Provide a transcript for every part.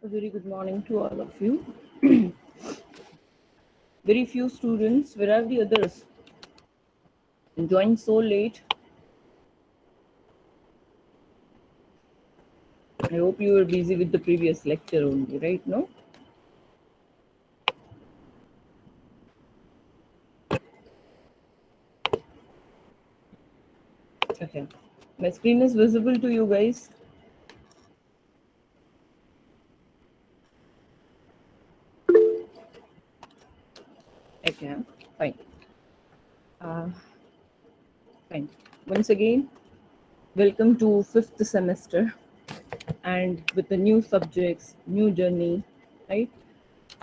A very good morning to all of you. Very few students, where are the others? Joined so late. I hope you were busy with the previous lecture only, right? No? Okay. My screen is visible to you guys. Okay, fine. Uh, Fine. Once again, welcome to fifth semester and with the new subjects, new journey, right?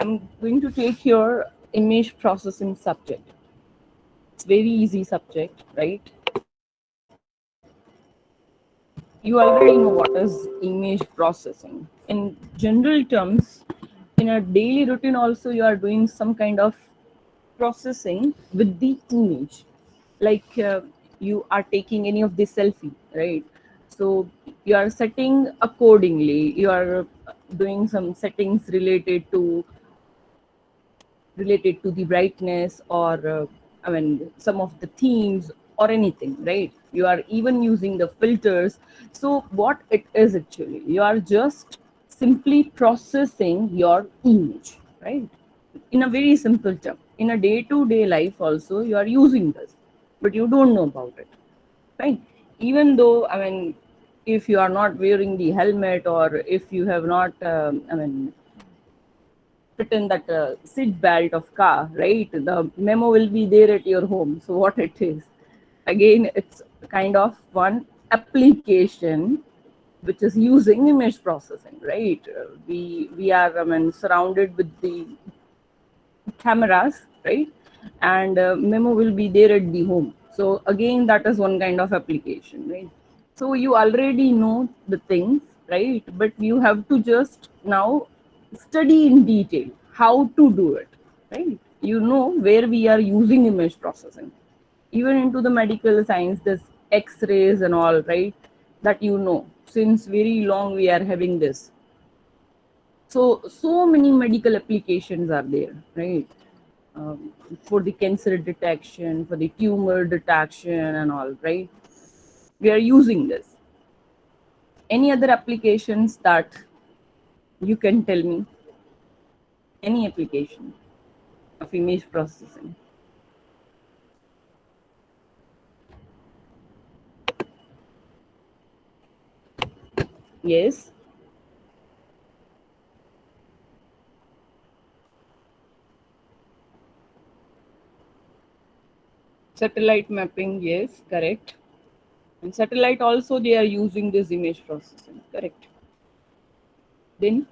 I'm going to take your image processing subject. It's very easy subject, right? You already know what is image processing. In general terms, in a daily routine also you are doing some kind of processing with the image. Like you are taking any of the selfie, right? So you are setting accordingly. You are doing some settings related to the brightness or some of the themes or anything, right? You are even using the filters. So what it is actually, you are just simply processing your image, right? In a very simple term, in a day-to-day life also you are using this, but you don't know about it, right? Even though if you are not wearing the helmet, or if you have not fit in that seat belt of car, right? The memo will be there at your home. So what it is, again, it's kind of one application which is using image processing, right? We are surrounded with the cameras, right? And memo will be there at the home. So again, that is one kind of application, right? So you already know the things, right? But you have to just now study in detail how to do it, right? You know where we are using image processing. Even into the medical science, this X-rays and all, right? That you know, since very long we are having this. So many medical applications are there, right? For the cancer detection, for the tumor detection and all, right? We are using this. Any other applications that you can tell me? Any application of image processing? Yes. Satellite mapping, yes, correct. And satellite also they are using this image processing, correct. Then,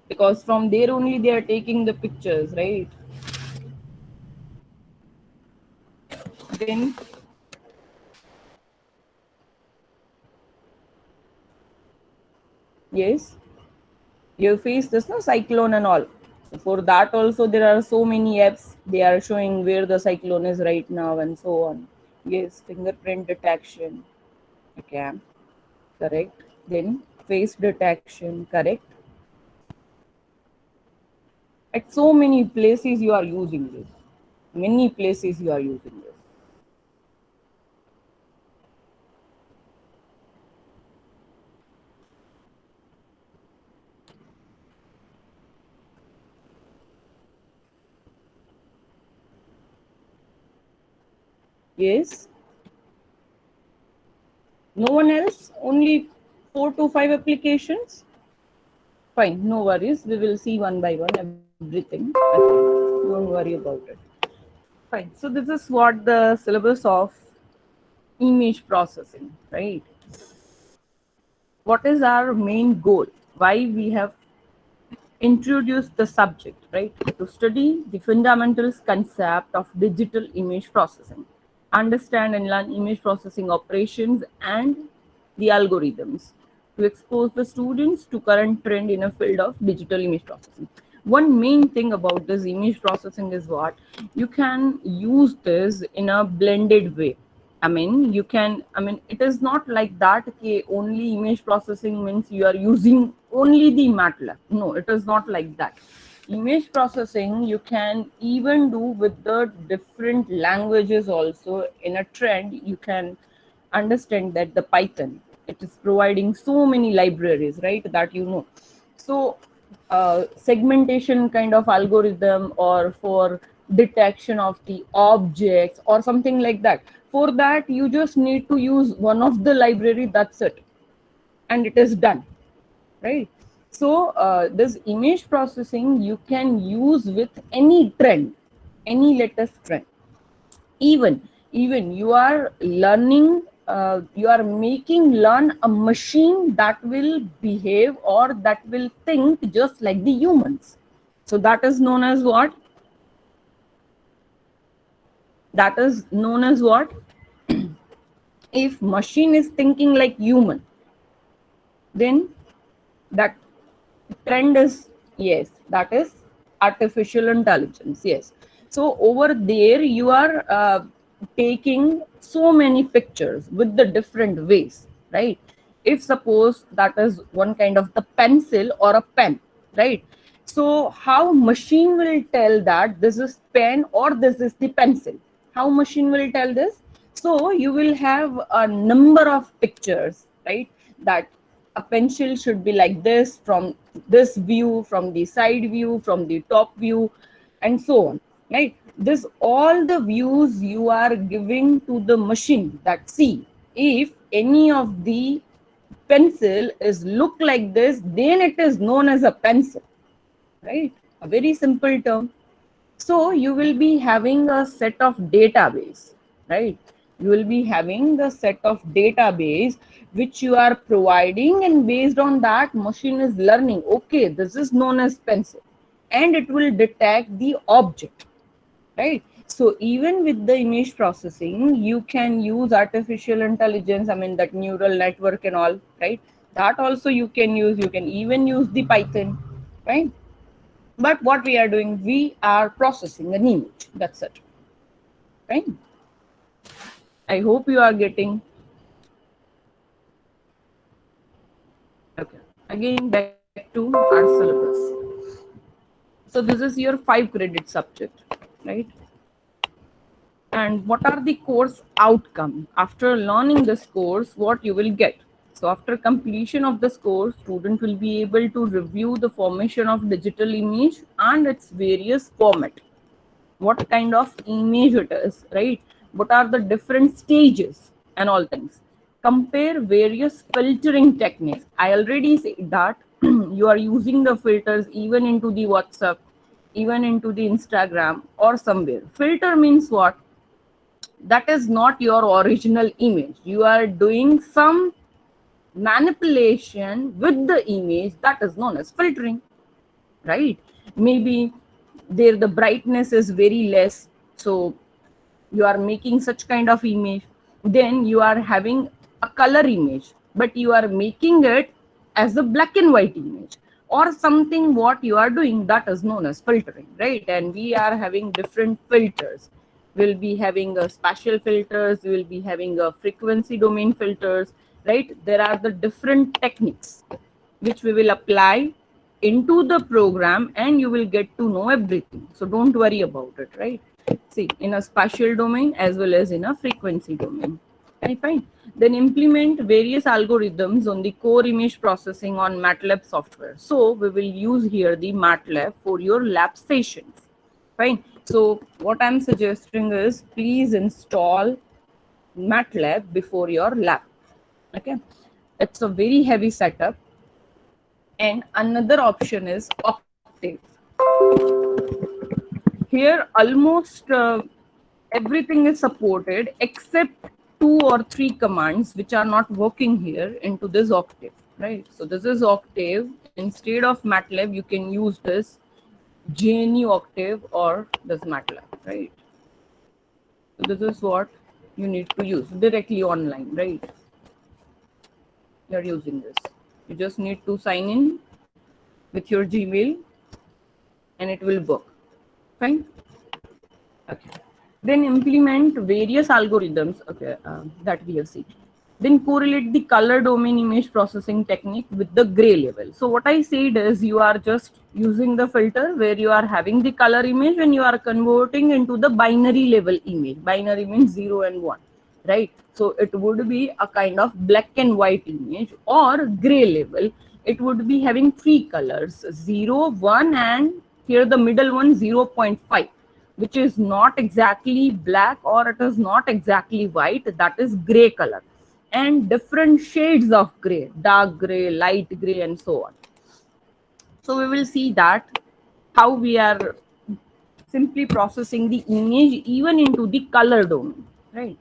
because from there only they are taking the pictures, right? Then, yes, you face this no cyclone and all. So for that also there are so many apps. They are showing where the cyclone is right now and so on. Yes, fingerprint detection. Okay, correct. Then face detection, correct. At so many places you are using this. Many places you are using this. Yes. No one else? Only 4 to 5 applications? Fine, no worries. We will see one by one everything. Okay. Don't worry about it. Fine. So this is what the syllabus of image processing, right? What is our main goal? Why we have introduced the subject, right? To study the fundamentals concept of digital image processing, understand and learn image processing operations and the algorithms, to expose the students to current trend in a field of digital image processing. One main thing about this image processing is what you can use this in a blended way. I mean, you can, I mean, it is not like that, okay, only image processing means you are using only the MATLAB. No, it is not like that. Image processing, you can even do with the different languages also. In a trend, you can understand that the Python, it is providing so many libraries, right, that you know. So segmentation kind of algorithm, or for detection of the objects or something like that, for that you just need to use one of the library, that's it, and it is done, right? So this image processing you can use with any trend, any latest trend. Even you are learning, you are making learn a machine that will behave or that will think just like the humans. So that is known as what? That is known as what? If machine is thinking like human, then that trend is, yes, that is artificial intelligence. Yes. So over there you are taking so many pictures with the different ways, right? If suppose that is one kind of the pencil or a pen, right? So how machine will tell that this is pen or this is the pencil? How machine will tell this? So you will have a number of pictures, right? That a pencil should be like this, from this view, from the side view, from the top view, and so on, right? This all the views you are giving to the machine, that see, if any of the pencil is look like this, then it is known as a pencil, right? A very simple term. So you will be having a set of database, right? You will be having the set of database which you are providing, and based on that machine is learning, okay, this is known as pencil, and it will detect the object, right? So even with the image processing, you can use artificial intelligence, I mean that neural network and all, right? That also you can use. You can even use the Python, right? But what we are doing, we are processing an image, that's it, right? I hope you are getting. Okay, again back to our syllabus. So this is your 5 credit subject, right? And what are the course outcome? After learning this course, what you will get? So after completion of this course, student will be able to review the formation of digital image and its various format. What kind of image it is, right? What are the different stages and all things. Compare various filtering techniques. I already said that you are using the filters even into the WhatsApp, even into the Instagram or somewhere. Filter means what? That is not your original image. You are doing some manipulation with the image, that is known as filtering, right? Maybe there the brightness is very less, so you are making such kind of image. Then you are having a color image, but you are making it as a black and white image or something. What you are doing, that is known as filtering, right? And we are having different filters. We'll be having a spatial filters, we will be having a frequency domain filters, right? There are the different techniques which we will apply into the program, and you will get to know everything. So don't worry about it, right? See, in a spatial domain as well as in a frequency domain. Okay, fine. Then implement various algorithms on the core image processing on MATLAB software. So we will use here the MATLAB for your lab sessions. Fine. So what I'm suggesting is, please install MATLAB before your lab. Okay. It's a very heavy setup. And another option is Octave. Here almost everything is supported except 2 or 3 commands which are not working here into this Octave, right? So this is Octave. Instead of MATLAB, you can use this GNU Octave or this MATLAB, right? So this is what you need to use directly online, right? You're using this. You just need to sign in with your Gmail and it will work. Fine. Okay. Then implement various algorithms, okay, that we have seen. Then correlate the color domain image processing technique with the gray level. So what I said is you are just using the filter where you are having the color image and you are converting into the binary level image. Binary means 0 and 1, right? So it would be a kind of black and white image, or gray level. It would be having three colors, 0, 1, and here the middle one 0.5, which is not exactly black or it is not exactly white, that is gray color, and different shades of gray, dark gray, light gray, and so on. So we will see that how we are simply processing the image even into the color domain, right?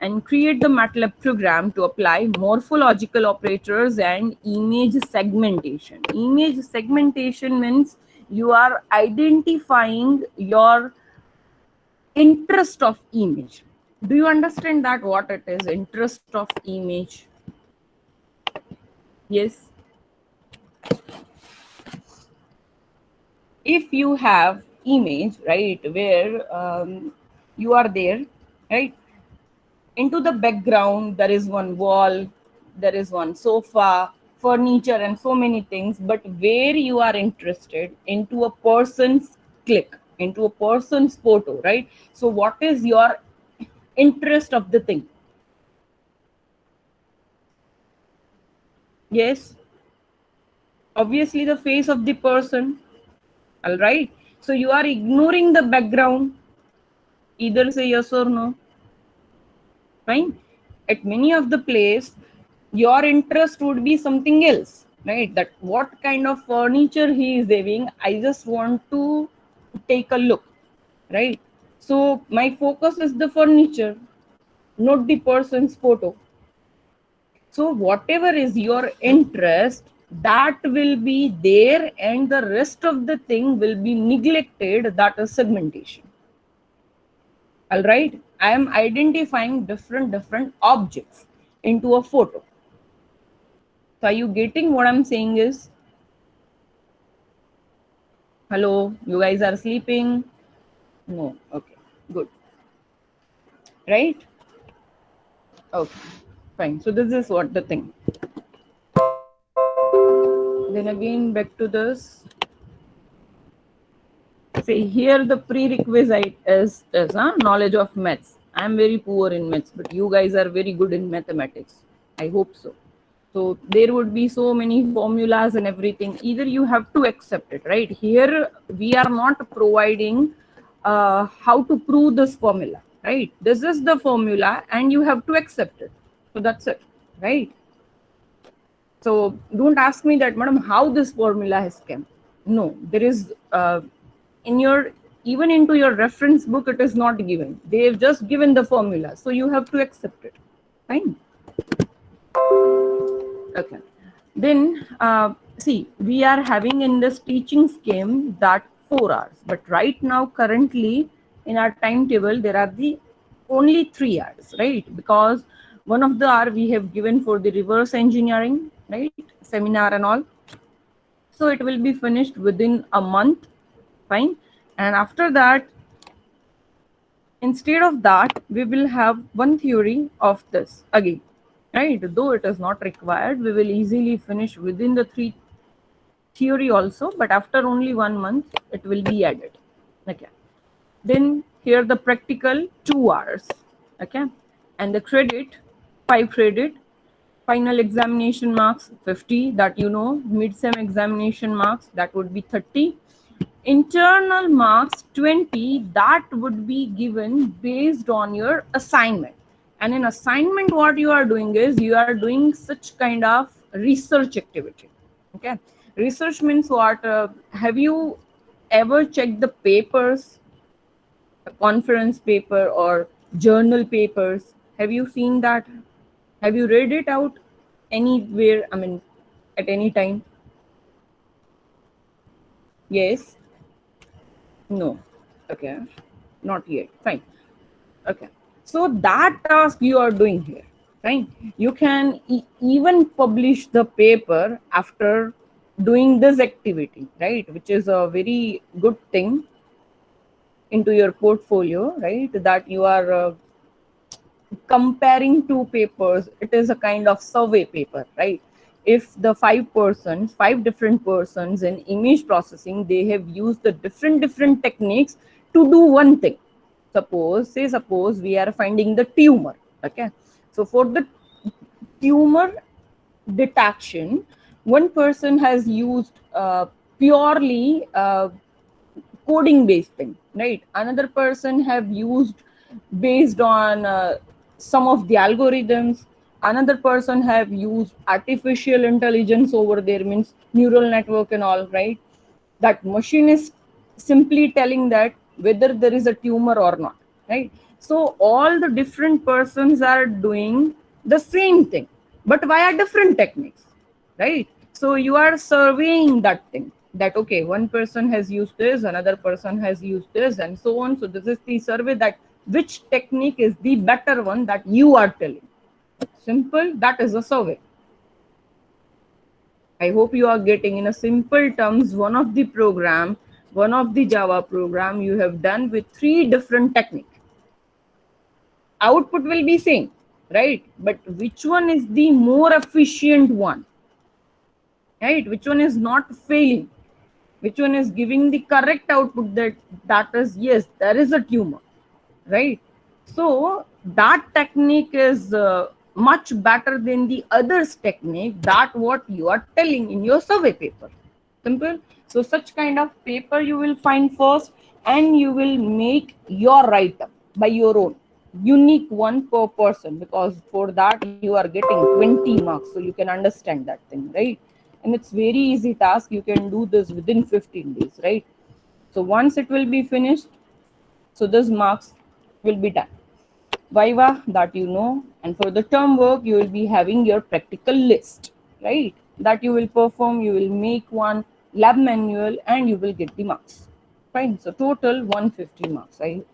And create the MATLAB program to apply morphological operators and image segmentation. Image segmentation means you are identifying your interest of image. Do you understand that what it is, interest of image? Yes. If you have image, right, where you are there, right, into the background there is one wall, there is one sofa, furniture, and so many things, but where you are interested into a person's click, into a person's photo, right? So what is your interest of the thing? Yes, obviously the face of the person. All right, so you are ignoring the background. Either say yes or no. Fine. At many of the place, your interest would be something else, right? That what kind of furniture he is having, I just want to take a look, right? So my focus is the furniture, not the person's photo. So whatever is your interest, that will be there, and the rest of the thing will be neglected. That is segmentation. All right, I am identifying different objects into a photo. So are you getting what I'm saying is? Hello, you guys are sleeping? No, okay, good. Right? Okay, fine. So this is what the thing. Then again, back to this. See, here the prerequisite is knowledge of maths. I'm very poor in maths, but you guys are very good in mathematics. I hope so. So there would be so many formulas and everything. Either you have to accept it, right? Here we are not providing how to prove this formula, right? This is the formula and you have to accept it. So that's it, right? So don't ask me that, madam, how this formula has come. No, there is in your, even into your reference book, it is not given. They have just given the formula. So you have to accept it. Fine. Okay. Then see, we are having in this teaching scheme that 4 hours, but right now currently in our timetable there are the only 3 hours, right? Because one of the hour we have given for the reverse engineering, right, seminar and all. So it will be finished within a month. Fine. And after that, instead of that, we will have one theory of this again, right? Though it is not required, we will easily finish within the 3 theory also, but after only 1 month it will be added. Okay, then here the practical 2 hours. Okay, and the credit 5 credit, final examination marks 50, that you know, mid-sem examination marks that would be 30, internal marks 20, that would be given based on your assignment. And in assignment what you are doing is you are doing such kind of research activity. Okay, research means what? Have you ever checked the papers, a conference paper or journal papers? Have you seen that? Have you read it out anywhere, I mean, at any time? Yes. No. Okay, not yet. Fine. Okay, so that task you are doing here. Fine, you can even publish the paper after doing this activity, right? Which is a very good thing. into your portfolio, right? That you are comparing two papers. It is a kind of survey paper, right? If the five different persons in image processing, they have used the different techniques to do one thing. Suppose we are finding the tumor. Okay, so for the tumor detection, one person has used purely coding based thing, right? Another person have used based on some of the algorithms. Another person have used artificial intelligence over there, means neural network and all, right? That machine is simply telling that whether there is a tumor or not, right? So all the different persons are doing the same thing but via different techniques, right? So you are surveying that thing, that okay, one person has used this, another person has used this, and so on. So this is the survey, that which technique is the better one that you are telling. Simple, that is a survey. I hope you are getting in a simple terms. One of the program, one of the Java program you have done with 3 different techniques. Output will be same, right? But which one is the more efficient one, right? Which one is not failing? Which one is giving the correct output, that is, yes, there is a tumor, right? So that technique is much better than the others technique, that what you are telling in your survey paper. Simple. So such kind of paper you will find first, and you will make your write-up by your own, unique one per person, because for that you are getting 20 marks. So you can understand that thing, right? And it's very easy task. You can do this within 15 days, right? So once it will be finished, so this marks will be done. Viva, that you know, and for the term work you will be having your practical list, right? That you will perform, you will make one lab manual, and you will get the marks. Fine. So total 150 marks. I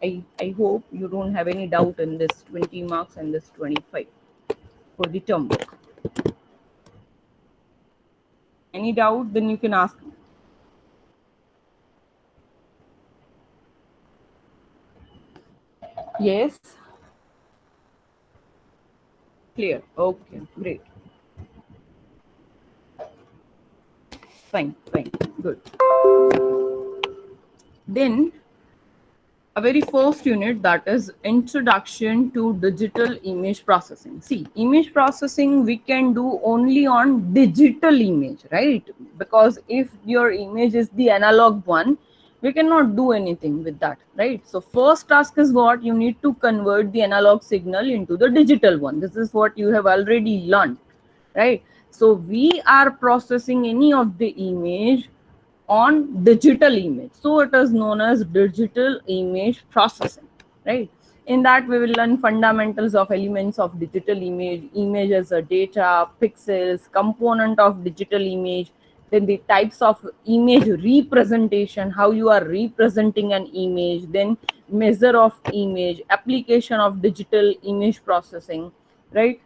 hope you don't have any doubt in this 20 marks and this 25 for the term work. Any doubt, then you can ask me. Yes. Clear. Okay, great. Fine, good. Then a very first unit, that is introduction to digital image processing. See, image processing we can do only on digital image, right? Because if your image is the analog one, we cannot do anything with that, right? So first task is what? You need to convert the analog signal into the digital one. This is what you have already learned, right? So we are processing any of the image on digital image, so it is known as digital image processing, right? In that we will learn fundamentals of elements of digital image as a data, pixels, component of digital image, then the types of image representation, how you are representing an image, then measure of image, application of digital image processing, right?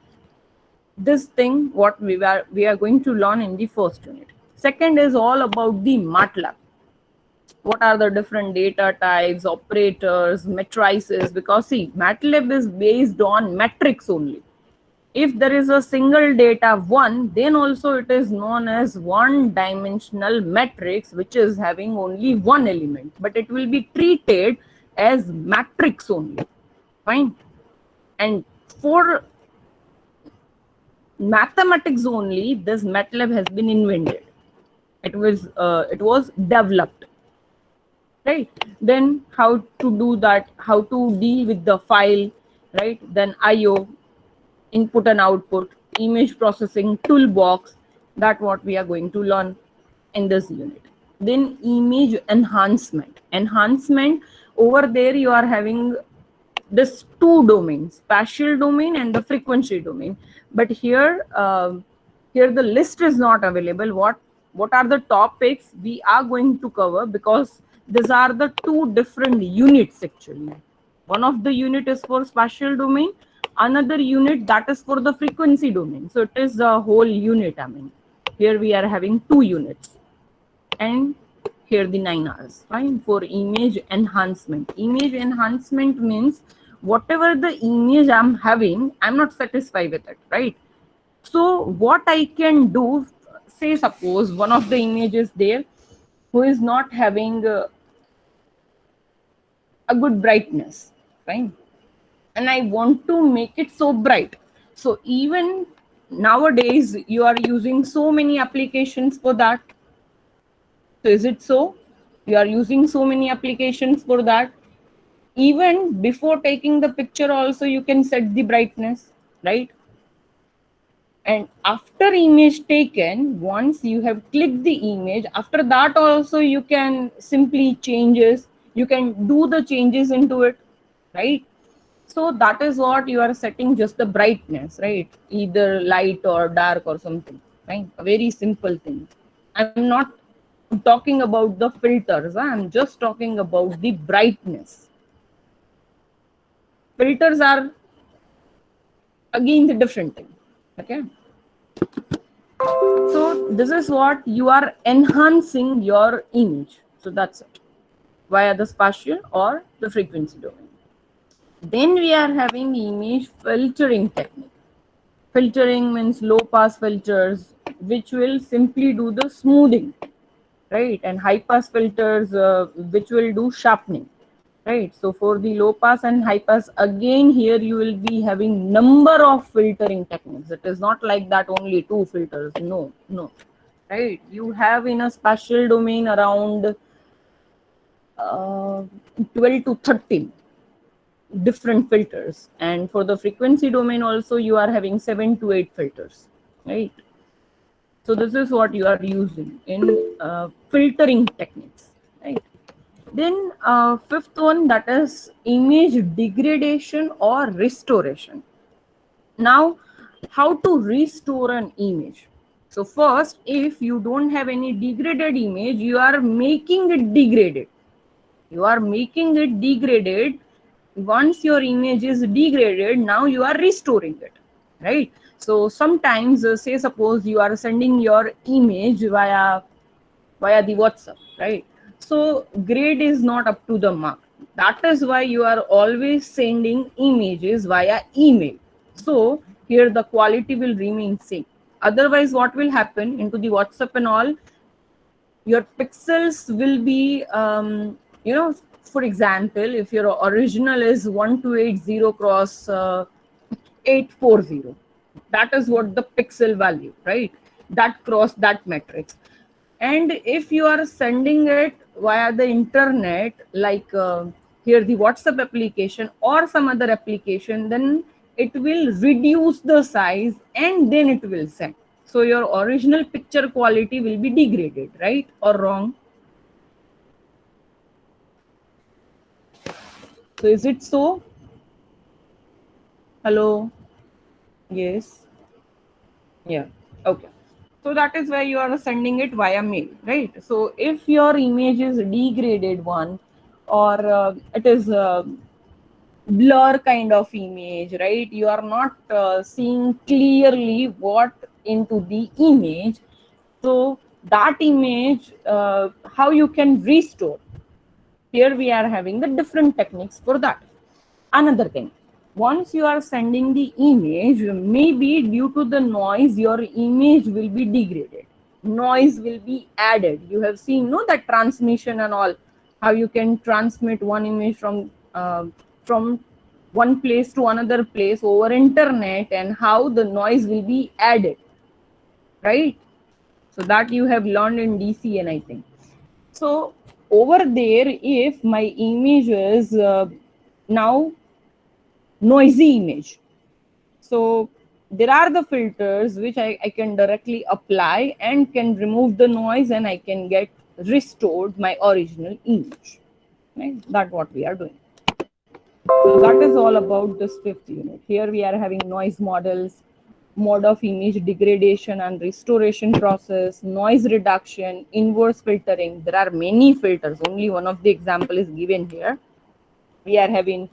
This thing what we are going to learn in the first unit. Second is all about the MATLAB. What are the different data types, operators, matrices? Because see, MATLAB is based on matrix only. If there is a single data one, then also it is known as one dimensional matrix, which is having only one element, but it will be treated as matrix only. Fine. And for mathematics only, this MATLAB has been invented. It was developed, right? Then how to do that, how to deal with the file, right? Then IO, input and output, image processing toolbox, that what we are going to learn in this unit. Then image enhancement, over there you are having this 2 domains, spatial domain and the frequency domain. But here here the list is not available. What are the topics we are going to cover, because these are the 2 different units actually. One of the unit is for spatial domain, another unit that is for the frequency domain. So it is a whole unit. I mean, here we are having 2 units. And here the 9 R's, fine. For image enhancement. Image enhancement means whatever the image I'm having, I'm not satisfied with it, right? So what I can do, say suppose one of the images there who is not having a good brightness, fine, and I want to make it so bright. So even nowadays you are using so many applications for that. So is it so? You are using so many applications for that. Even before taking the picture also you can set the brightness, right? And after image taken, once you have clicked the image, after that also you can simply changes, you can do the changes into it, right? So that is what you are setting, just the brightness, right? Either light or dark or something, right? A very simple thing. I'm not talking about the filters, I'm just talking about the brightness. Filters are again the different thing, okay? So this is what you are enhancing your image. So that's it, via the spatial or the frequency domain. Then we are having image filtering technique. Filtering means low pass filters, which will simply do the smoothing, right? And high pass filters, which will do sharpening, right? So for the low pass and high pass, again here you will be having number of filtering techniques. It is not like that only 2 filters. No, no, right? You have in a spatial domain around 12 to 13 different filters, and for the frequency domain also you are having 7 to 8 filters, right? So this is what you are using in filtering techniques, right? Then fifth one, that is image degradation or restoration. Now, how to restore an image? So first, if you don't have any degraded image, you are making it degraded. You are making it degraded. Once your image is degraded, now you are restoring it, right? So sometimes, say suppose you are sending your image via the WhatsApp, right? So grade is not up to the mark. That is why you are always sending images via email. So here the quality will remain same. Otherwise, what will happen into the WhatsApp and all, your pixels will be, for example, if your original is 1280 cross 840, that is what the pixel value, right? That cross that matrix. And if you are sending it via the internet, like here the WhatsApp application or some other application, then it will reduce the size and then it will send. So your original picture quality will be degraded, right or wrong? So is it so? Hello? Yes. Yeah. Okay. So that is why you are sending it via mail, right? So if your image is degraded one, or it is a blur kind of image, right? You are not seeing clearly what into the image. So that image, how you can restore? Here we are having the different techniques for that. Another thing, once you are sending the image, maybe due to the noise, your image will be degraded. Noise will be added. You have seen, no, that transmission and all, how you can transmit one image from one place to another place over internet, and how the noise will be added, right? So that you have learned in DCN, I think. So over there, if my image is now noisy image, so there are the filters which I can directly apply and can remove the noise, and I can get restored my original image, right? That's what we are doing. So that is all about this fifth unit. Here we are having noise models, mode of image degradation and restoration process, noise reduction, inverse filtering. There are many filters. Only one of the example is given here. We are having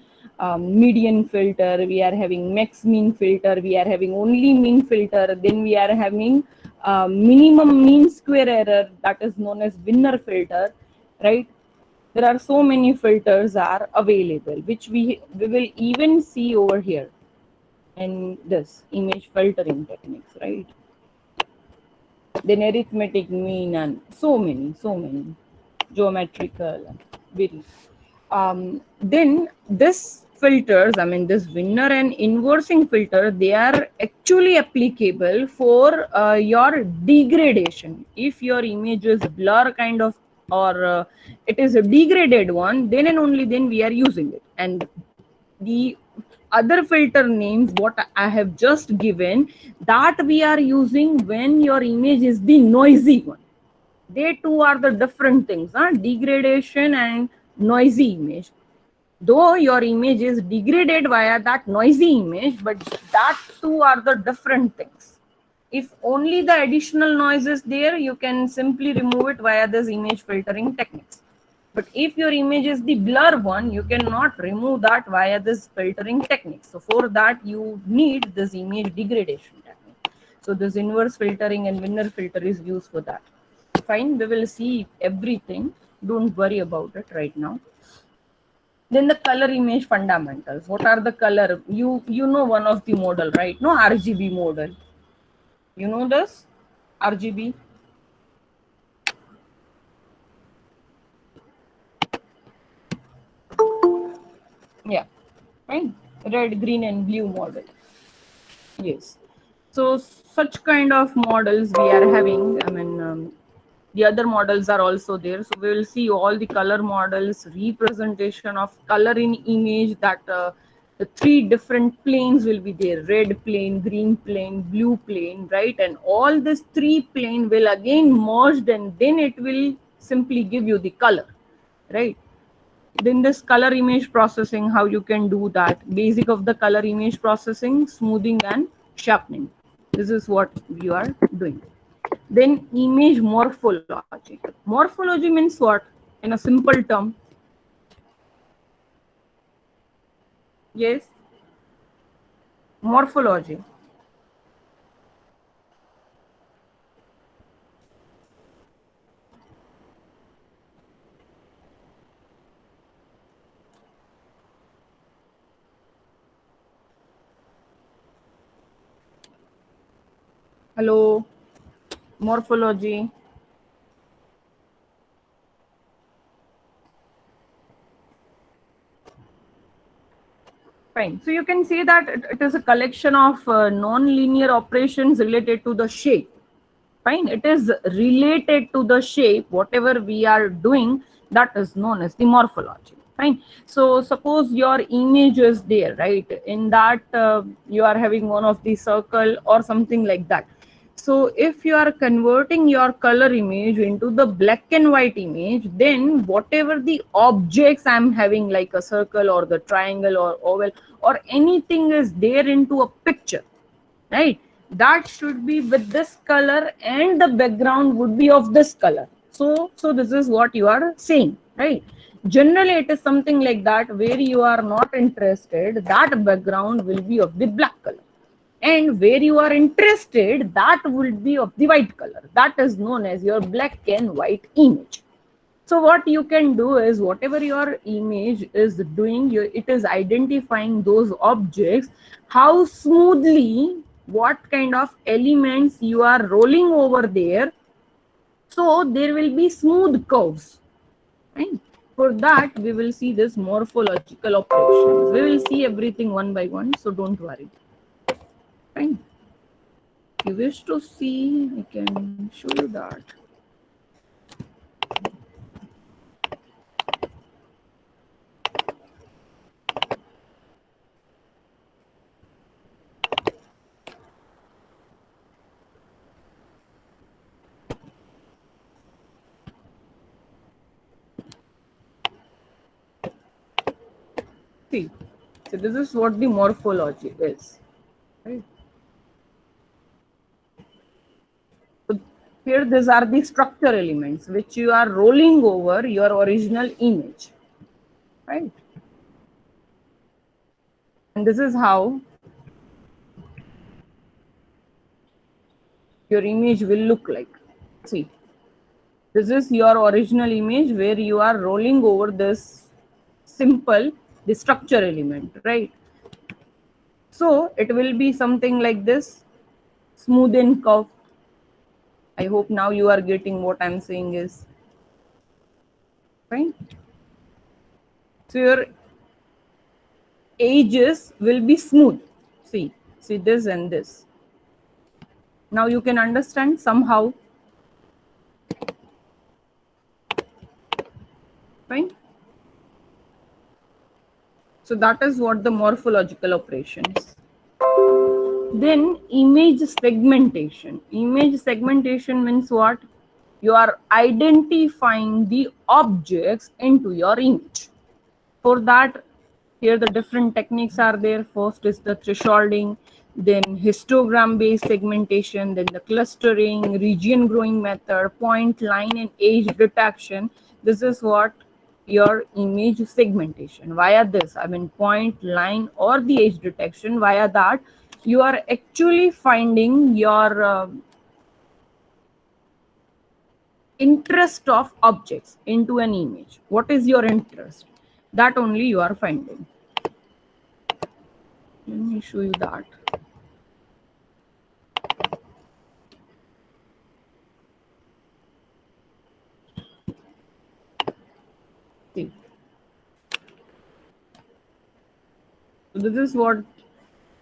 median filter, we are having max mean filter, we are having only mean filter, then we are having minimum mean square error, that is known as winner filter, right? There are so many filters are available, which we will even see over here in this image filtering techniques, right? Then arithmetic mean and so many geometrical and very. Then this filters, I mean this winner and inversing filter, they are actually applicable for your degradation. If your image is blur kind of, or it is a degraded one, then and only then we are using it. And the other filter names what I have just given, that we are using when your image is the noisy one. They two are the different things, huh? Degradation and noisy image. Though your image is degraded via that noisy image, but that two are the different things. If only the additional noise is there, you can simply remove it via this image filtering techniques. But if your image is the blur one, you cannot remove that via this filtering technique. So for that, you need this image degradation technique. So this inverse filtering and winner filter is used for that. Fine, we will see everything. Don't worry about it right now. Then the color image fundamentals. What are the color? You know one of the model, right? No, RGB model. You know this? RGB. Yeah. Fine. Red, green, and blue model. Yes. So such kind of models we are having. I mean, the other models are also there. So we will see all the color models, representation of color in image, that the three different planes will be there: red plane, green plane, blue plane, right? And all these three plane will again merged, and then it will simply give you the color, right? Then this color image processing, how you can do that. Basic of the color image processing, smoothing and sharpening. This is what you are doing. Then image morphology. Morphology means what? In a simple term. Yes. Morphology. Hello. Morphology. Fine. So you can say that it is a collection of non-linear operations related to the shape. Fine. It is related to the shape. Whatever we are doing, that is known as the morphology. Fine. So suppose your image is there, right? In that you are having one of the circle or something like that. So if you are converting your color image into the black and white image, then whatever the objects I'm having, like a circle or the triangle or oval or anything is there into a picture, right? That should be with this color and the background would be of this color. So this is what you are saying, right? Generally it is something like that, where you are not interested, that background will be of the black color, and where you are interested, that will be of the white color. That is known as your black and white image. So what you can do is, whatever your image is doing, it is identifying those objects, how smoothly, what kind of elements you are rolling over there. So there will be smooth curves, right? For that, we will see this morphological operations. We will see everything one by one, so don't worry. Fine. If you wish to see, I can show you that. See, so this is what the morphology is. Right? So here, these are the structure elements which you are rolling over your original image, right? And this is how your image will look like. See, This is your original image where you are rolling over this simple, the structure element, right? So it will be something like this, smooth and curved. I hope now you are getting what I'm saying is, right? So your edges will be smooth. See this and this. Now you can understand somehow, right? So that is what the morphological operations. Then image segmentation. Image segmentation means what? You are identifying the objects into your image. For that, here the different techniques are there. First is the thresholding, then histogram based segmentation, then the clustering, region growing method, point, line and edge detection. This is what your image segmentation. Via this, I mean point, line or the edge detection, via that you are actually finding your interest of objects into an image. What is your interest? That only you are finding. Let me show you that. See. So this is what,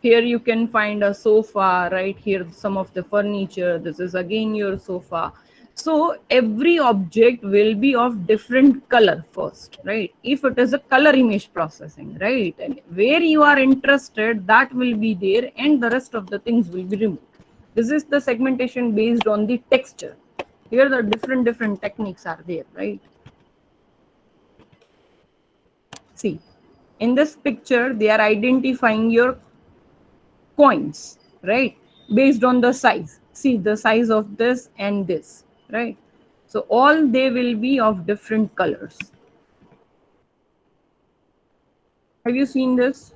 here you can find a sofa, right? Here some of the furniture. This is again your sofa. So every object will be of different color first, right? If it is a color image processing, right? And where you are interested, that will be there and the rest of the things will be removed. This is the segmentation based on the texture. Here the different techniques are there, right? See, in this picture, they are identifying your coins, right? Based on the size. See the size of this and this, right? So all they will be of different colors. Have you seen this?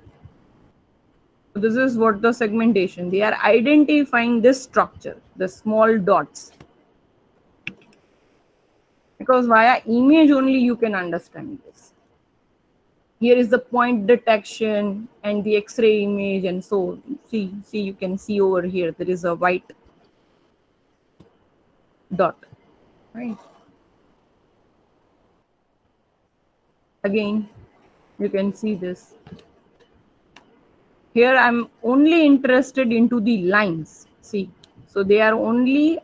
This is what the segmentation. They are identifying this structure, the small dots. Because via image only you can understand this. Here is the point detection and the X-ray image, and so see you can see over here there is a white dot, right? Again, you can see this. Here I'm only interested into the lines. See, so they are only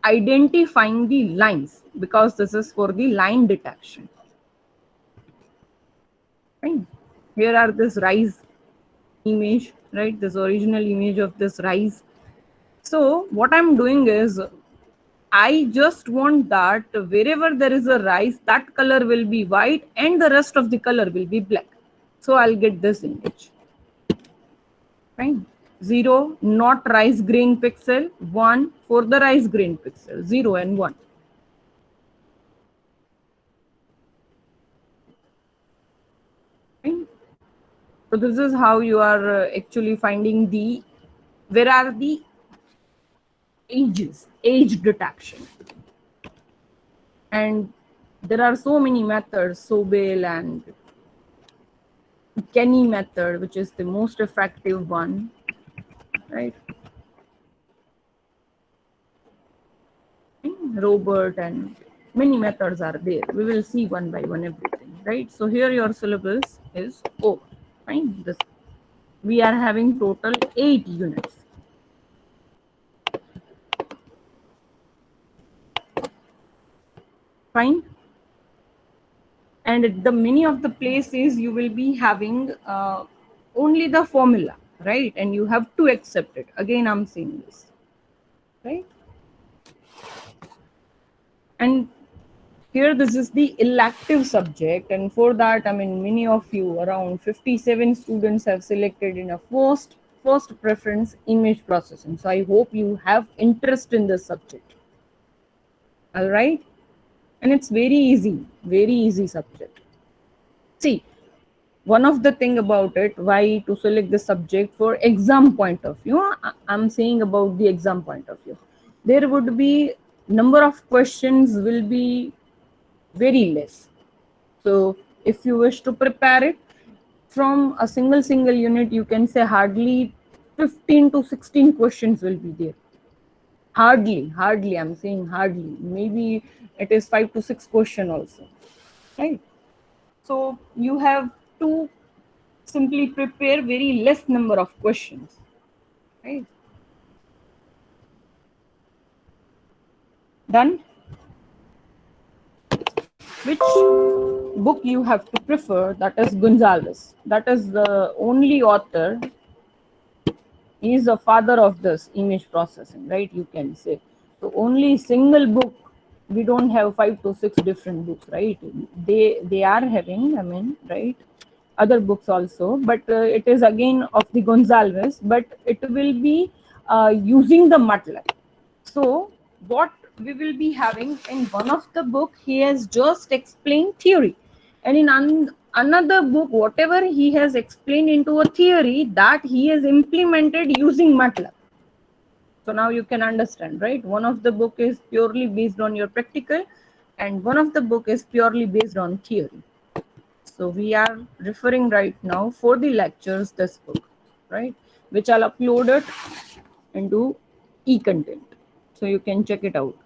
identifying the lines because this is for the line detection. Right? Here are this rice image, right? This original image of this rice. So what I'm doing is I just want that wherever there is a rice, that color will be white and the rest of the color will be black. So I'll get this image. Right? 0 not rice grain pixel, 1 for the rice grain pixel, 0 and 1. Right? So this is how you are actually finding the, where are the ages, age detection. And there are so many methods, Sobel and Kenny method, which is the most effective one, right? Robert and many methods are there. We will see one by one everything, right? So here your syllabus is over, right? This, we are having total 8 units. Fine. And at the many of the places you will be having only the formula, right? And you have to accept it. Again, I'm saying this, right? And here this is the elective subject, and for that, I mean, many of you, around 57 students have selected in a first preference image processing. So I hope you have interest in this subject. All right. And it's very easy subject. See, one of the thing about it, why to select the subject for exam point of view, I'm saying about the exam point of view. There would be number of questions will be very less. So if you wish to prepare it from a single unit, you can say hardly 15 to 16 questions will be there. Hardly, I'm saying hardly. Maybe it is 5 to 6 question also, right? So you have to simply prepare very less number of questions, right? Done? Which book you have to prefer? That is Gonzalez. That is the only author. He is the father of this image processing, right? You can say. So only single book. We don't have 5 to 6 different books, right? They are having, I mean, right? Other books also, but it is again of the Gonzalez, but it will be using the MATLAB. So what we will be having in one of the book, he has just explained theory, and in another book, whatever he has explained into a theory, that he has implemented using MATLAB. So now you can understand, right? One of the book is purely based on your practical, and one of the book is purely based on theory. So we are referring right now for the lectures this book, right? Which I'll upload it into e-content. So you can check it out,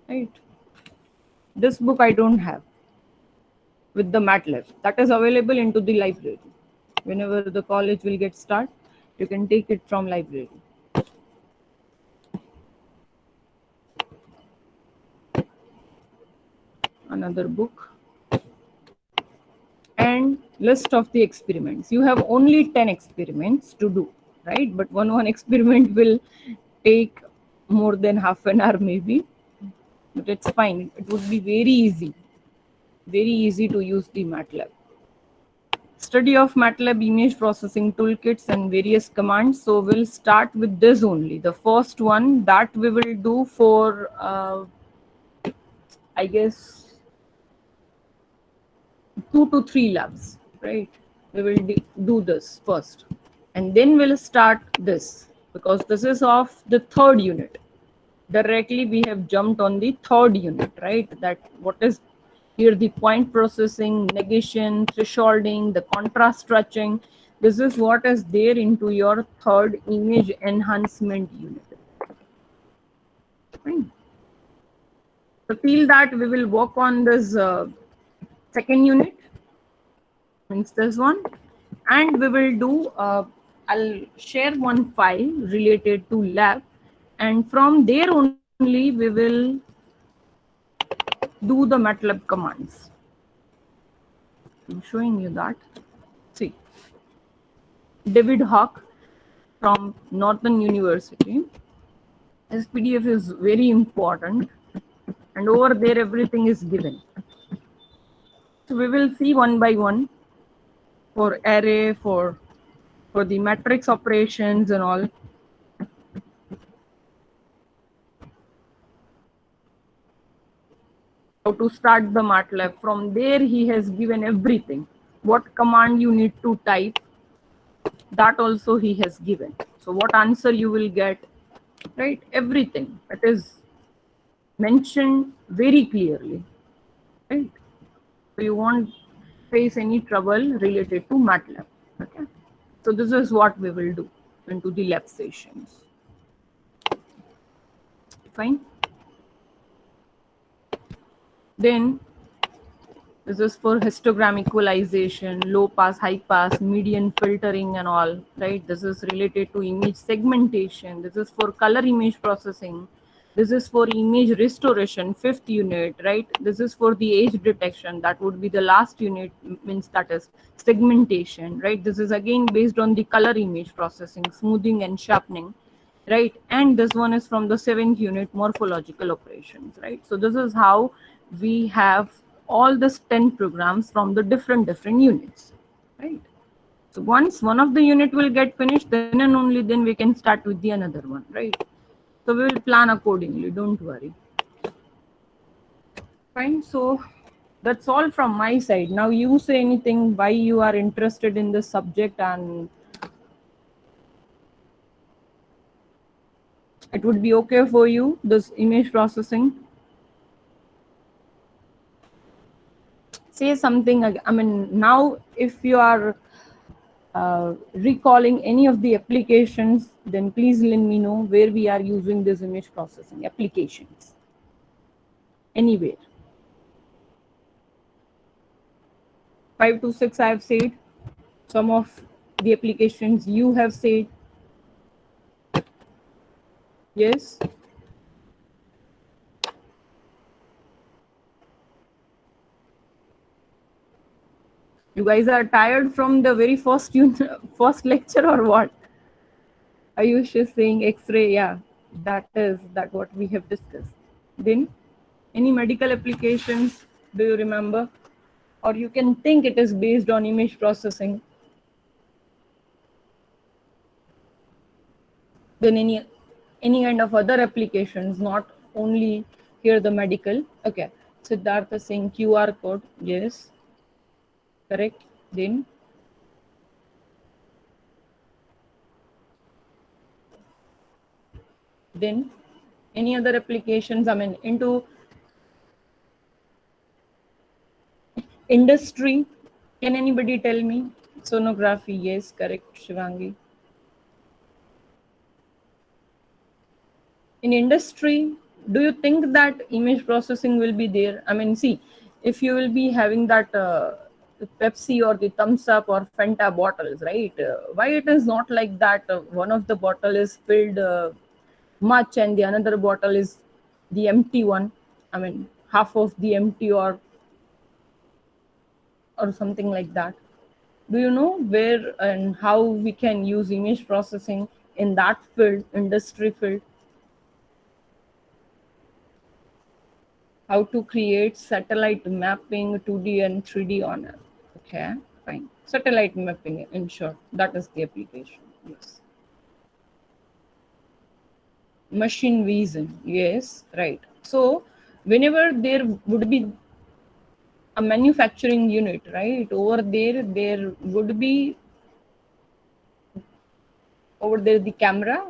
right? This book I don't have with the MATLAB. That is available into the library. Whenever the college will get start, you can take it from library. Another book. And list of the experiments. You have only 10 experiments to do, right? But one experiment will take more than half an hour maybe, but it's fine. It would be very easy to use the MATLAB. Study of MATLAB image processing toolkits and various commands. So we'll start with this only. The first one that we will do for, I guess, 2 to 3 labs, right? We will do this first, and then we'll start this, because this is of the third unit. Directly we have jumped on the third unit, right? That what is here, the point processing, negation, thresholding, the contrast stretching. This is what is there into your third image enhancement unit. Fine. So till that we will work on this second unit, means this one, and we will do I'll share one file related to lab, and from there only we will do the MATLAB commands. I'm showing you that. See, David Hawk from Northern University. His PDF is very important, and over there everything is given. So we will see one by one for array, for the matrix operations and all. How to start the MATLAB. From there he has given everything. What command you need to type, that also he has given. So what answer you will get, right? Everything. It is mentioned very clearly, right? So you won't face any trouble related to MATLAB. Okay. So this is what we will do into the lab sessions. Fine. Then this is for histogram equalization, low pass, high pass, median filtering and all, right? This is related to image segmentation. This is for color image processing. This is for image restoration, 5th unit, right? This is for the age detection. That would be the last unit, means that is segmentation, right? This is again based on the color image processing, smoothing and sharpening, right? And this one is from the 7th unit, morphological operations, right? So this is how we have all the 10 programs from the different units, right? So once one of the unit will get finished, then and only then we can start with the another one, right? So we will plan accordingly, don't worry. Fine. So that's all from my side. Now you say anything, why you are interested in this subject, and It would be okay for you, this image processing? Say something. I mean, now if you are recalling any of the applications, then please let me know where we are using this image processing applications. Anywhere. 5 to 6 I have said. Some of the applications you have said. Yes. You guys are tired from the very first lecture or what? Ayush is saying X-ray. Yeah, that what we have discussed. Then, any medical applications? Do you remember? Or you can think it is based on image processing. Then any kind of other applications, not only here the medical. Okay. Siddhartha saying QR code. Yes. Correct. Then any other applications, I mean, into industry? Can anybody tell me? Sonography, yes, correct, Shivangi. In industry, do you think that image processing will be there? I mean, see, if you will be having that Pepsi or the Thumbs Up or Fanta bottles, right? Why it is not like that? One of the bottle is filled much and the another bottle is the empty one. I mean, half of the empty or something like that. Do you know where and how we can use image processing in that field, industry field? How to create satellite mapping 2D and 3D on it. Okay, fine. Satellite mapping, in short, that is the application. Yes. Machine vision. Yes, right. So whenever there would be a manufacturing unit, right, over there would be over there the camera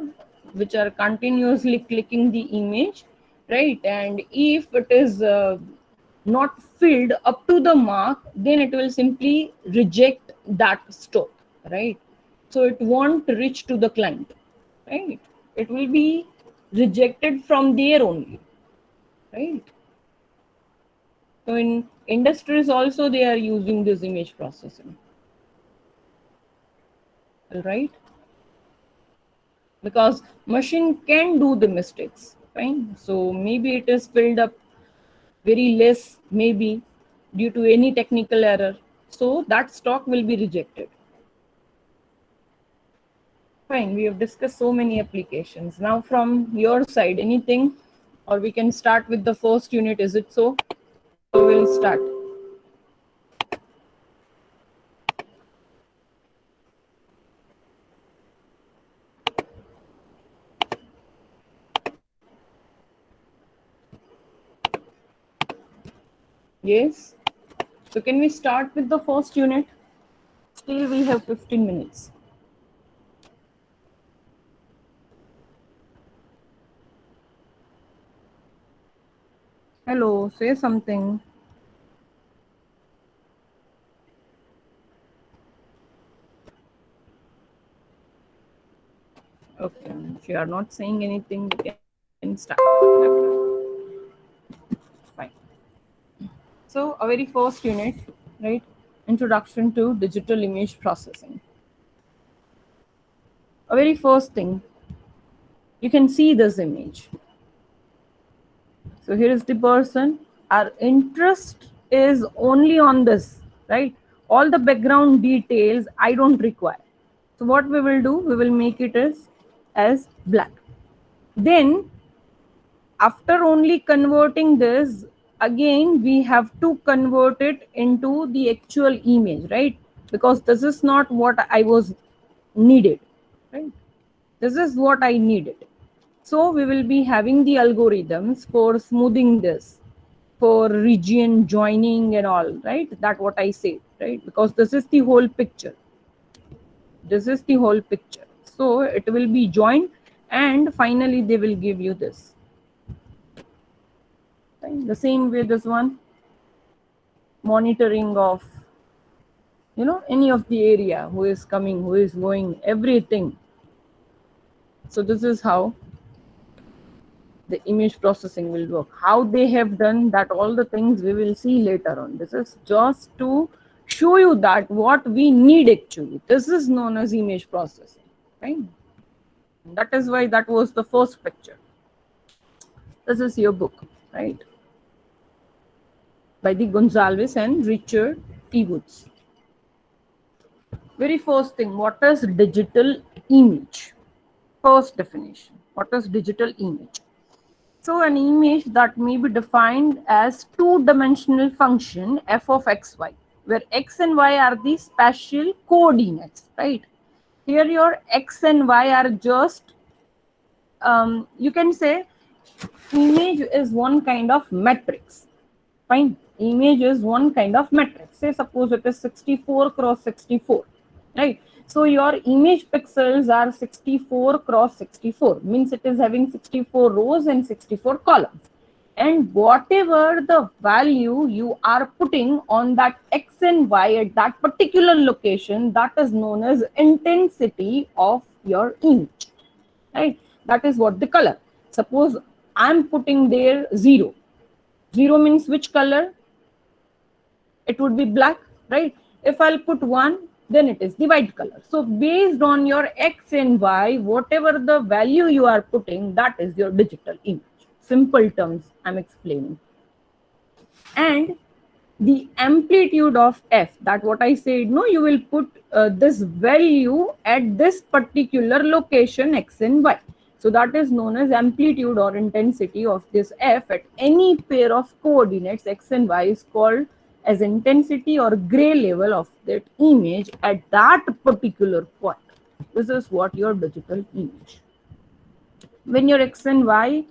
which are continuously clicking the image, right? And if it is not filled up to the mark, then it will simply reject that stock, right? So it won't reach to the client, right? It will be rejected from there only, right? So in industries also they are using this image processing, right? Because machine can do the mistakes, fine. So maybe it is filled up very less, maybe due to any technical error, so that stock will be rejected. Fine, we have discussed so many applications. Now from your side, anything, or we can start with the first unit, is it so? So we'll start. Yes. So can we start with the first unit? Still we have 15 minutes. Hello, say something. Okay, if you are not saying anything, we can start. Fine. So, a very first unit, right? Introduction to digital image processing. A very first thing, you can see this image. So here is the person. Our interest is only on this, right? All the background details I don't require. So what we will do, we will make it as black. Then after only converting this, again we have to convert it into the actual image, right? Because this is not what I was needed, right? This is what I needed. So we will be having the algorithms for smoothing this, for region joining and all, right? That what I say, right? Because this is the whole picture. This is the whole picture. So it will be joined and finally they will give you this. Right? The same way this one, monitoring of, you know, any of the area, who is coming, who is going, everything. So this is how the image processing will work. How they have done that, all the things we will see later on. This is just to show you that what we need actually. This is known as image processing, right? That is why that was the first picture. This is your book, right? By the Gonzalez and Richard E. Woods. Very first thing, what is digital image? First definition, what is digital image? So an image that may be defined as two-dimensional function f of xy, where x and y are the spatial coordinates, right? Here your x and y are just, you can say image is one kind of matrix. Fine, image is one kind of matrix. Say suppose it is 64 cross 64, right? So your image pixels are 64 cross 64, means it is having 64 rows and 64 columns. And whatever the value you are putting on that x and y at that particular location, that is known as intensity of your image, right? That is what the color. Suppose I'm putting there 0. 0 means which color? It would be black, right? If I'll put 1, then it is the white color. So based on your x and y, whatever the value you are putting, that is your digital image. Simple terms I'm explaining. And the amplitude of f, that what I said, no, you will put this value at this particular location x and y. So that is known as amplitude or intensity of this f at any pair of coordinates x and y is called as intensity or gray level of that image at that particular point. This is what your digital image. When your x and y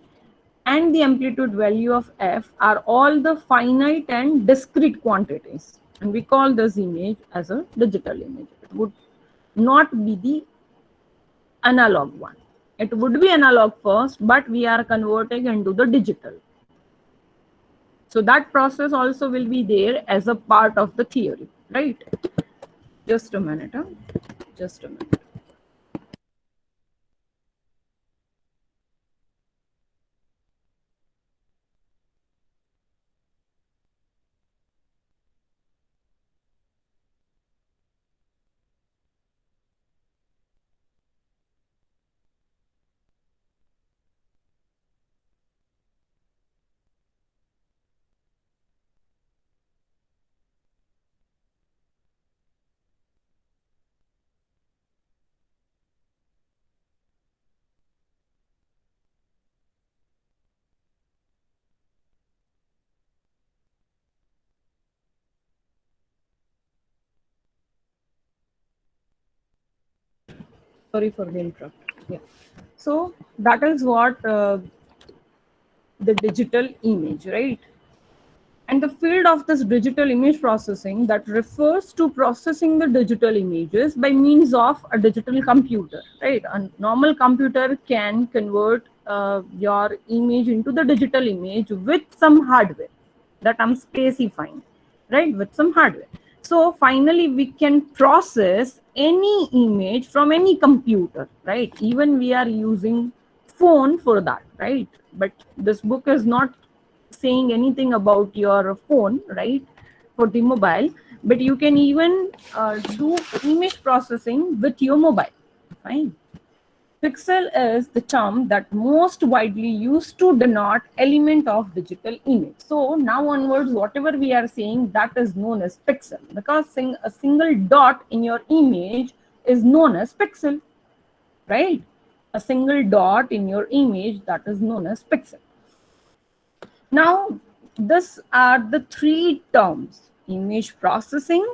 and the amplitude value of f are all the finite and discrete quantities, and we call this image as a digital image. It would not be the analog one. It would be analog first, but we are converting into the digital. So that process also will be there as a part of the theory, right? Just a minute, huh? Just a minute. Sorry for the interrupt. Yeah. So that is what the digital image, right? And the field of this digital image processing that refers to processing the digital images by means of a digital computer, right? A normal computer can convert your image into the digital image with some hardware that I'm specifying, right? With some hardware. So finally, we can process any image from any computer, right? Even we are using phone for that, right? But this book is not saying anything about your phone, right, for the mobile, but you can even do image processing with your mobile. Fine. Pixel is the term that most widely used to denote element of digital image. So now onwards, whatever we are saying, that is known as pixel, because a single dot in your image is known as pixel, right? A single dot in your image, that is known as pixel. Now, these are the three terms: image processing,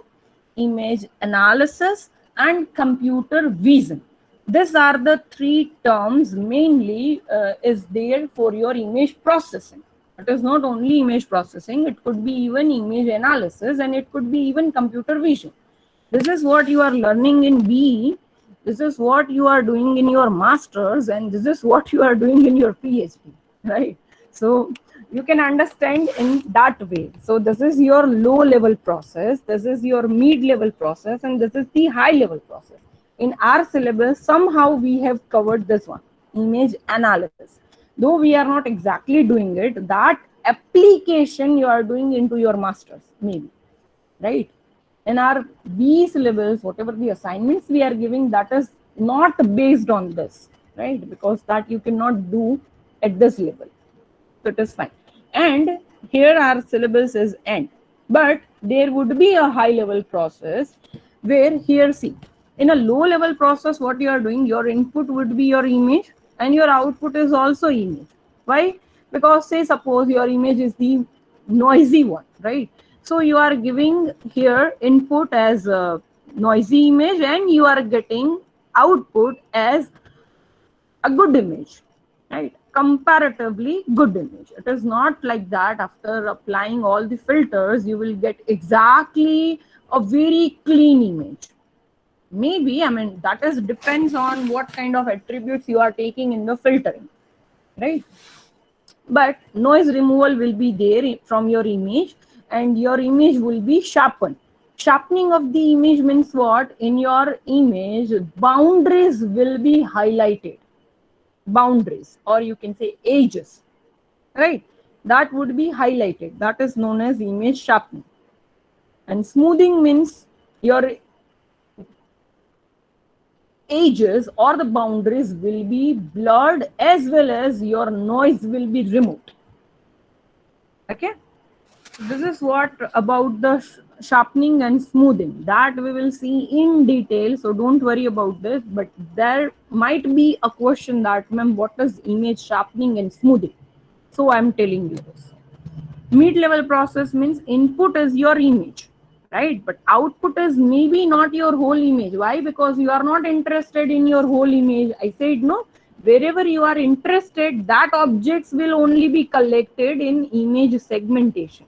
image analysis, and computer vision. These are the three terms mainly is there for your image processing. It is not only image processing, it could be even image analysis, and it could be even computer vision. This is what you are learning in BE, This is what you are doing in your masters, and this is what you are doing in your PhD, right? So you can understand in that way. So this is your low level process, this is your mid level process, and this is the high level process. In our syllabus, somehow we have covered this one, image analysis. Though we are not exactly doing it, that application you are doing into your masters, maybe, right? In our B syllabus, whatever the assignments we are giving, that is not based on this, right? Because that you cannot do at this level. So it is fine. And here our syllabus is end. But there would be a high level process where here see, in a low level process, what you are doing, your input would be your image and your output is also image. Why? Because say suppose your image is the noisy one, right? So you are giving here input as a noisy image and you are getting output as a good image, right? Comparatively good image. It is not like that after applying all the filters, you will get exactly a very clean image. Maybe, I mean, that is depends on what kind of attributes you are taking in the filtering, right? But noise removal will be there from your image and your image will be sharpened. Sharpening of the image means what? In your image, boundaries will be highlighted. Boundaries, or you can say edges, right? That would be highlighted. That is known as image sharpening. And smoothing means your edges or the boundaries will be blurred as well as your noise will be removed. Okay, this is what about the sharpening and smoothing that we will see in detail, so don't worry about this. But there might be a question that, ma'am, what is image sharpening and smoothing? So I'm telling you this. Mid level process means input is your image, right? But output is maybe not your whole image. Why? Because you are not interested in your whole image. I said no. Wherever you are interested, that objects will only be collected in image segmentation,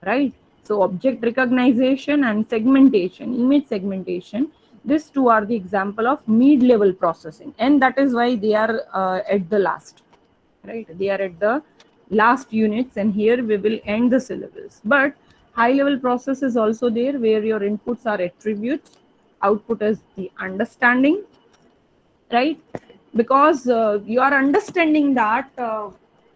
right? So object recognition and segmentation, image segmentation, these two are the example of mid level processing, and that is why they are at the last, right? They are at the last units, and here we will end the syllabus. But high level process is also there, where your inputs are attributes, output is the understanding, right? Because you are understanding that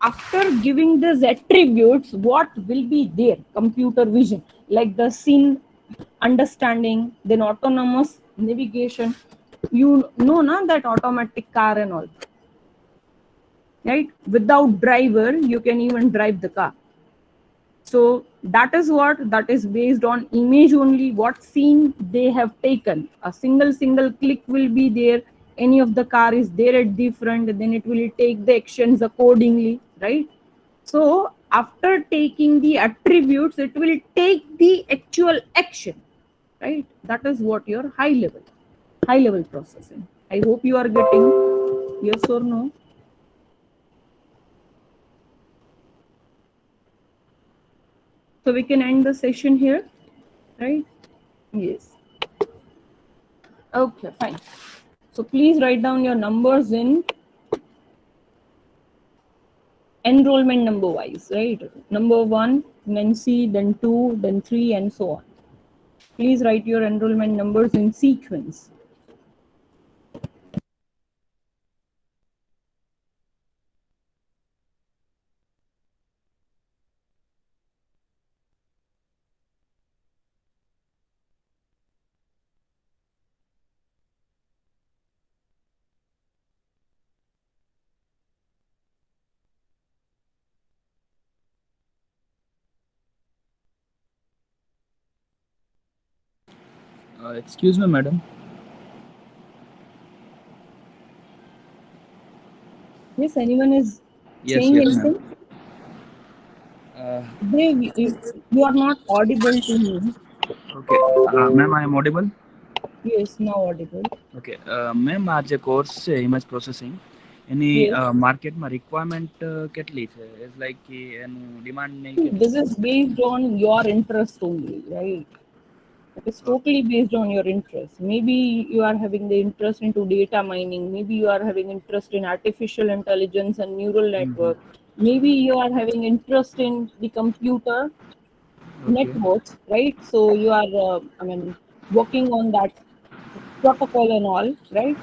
after giving these attributes, what will be there? Computer vision, like the scene understanding, then autonomous navigation. You know na, that automatic car and all, right? Without driver, you can even drive the car. So that is what, that is based on image only, what scene they have taken. A single click will be there. Any of the car is there at the front, then it will take the actions accordingly, right? So after taking the attributes, it will take the actual action, right? That is what your high level processing. I hope you are getting, yes or no? So we can end the session here, right? Yes. Okay, fine. So please write down your numbers in enrollment number wise, right? Number 1, Nancy, then 2, then 3, and so on. Please write your enrollment numbers in sequence. Excuse me, madam. Yes, anyone is Yes, saying yes, ma'am. anything? They, you are not audible to me. Okay, ma'am, I am audible. Yes, now audible. Okay, ma'am, આ જે course છે image processing એની Yes. માર્કેટમાં requirement કેટલી છે? Is like કે એનું demand ને See, કેટલું this છે? is based on your interest only, right? It's totally based on your interest. Maybe you are having the interest into data mining. Maybe you are having interest in artificial intelligence and neural network. Maybe you are having interest in the computer Okay. networks, right? So you are, working on that protocol and all, right?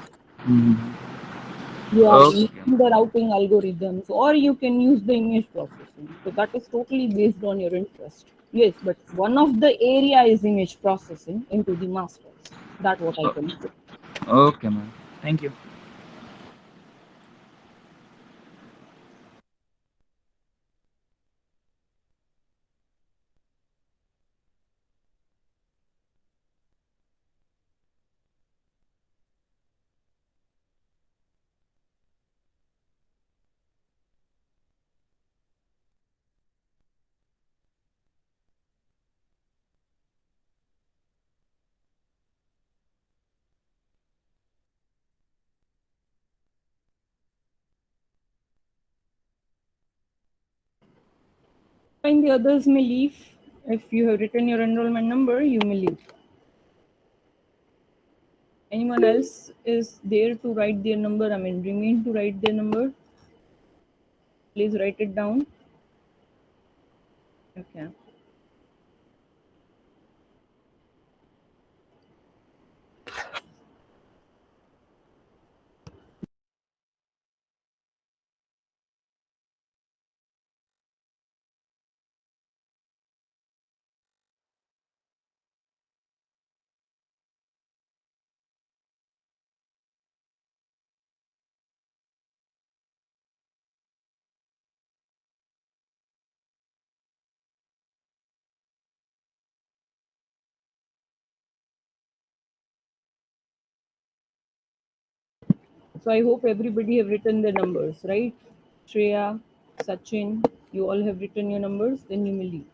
Mm-hmm. You are Okay. using the routing algorithms, or you can use the image processing. So that is totally based on your interest. Yes, but one of the area is image processing into the masters. That's what I can say. Okay, ma'am. Thank you. And the others may leave. If you have written your enrollment number, you may leave. Anyone else is there to write their number? Remain to write their number. Please write it down. Okay. So I hope everybody have written their numbers, right? Shreya, Sachin, you all have written your numbers, then you may leave.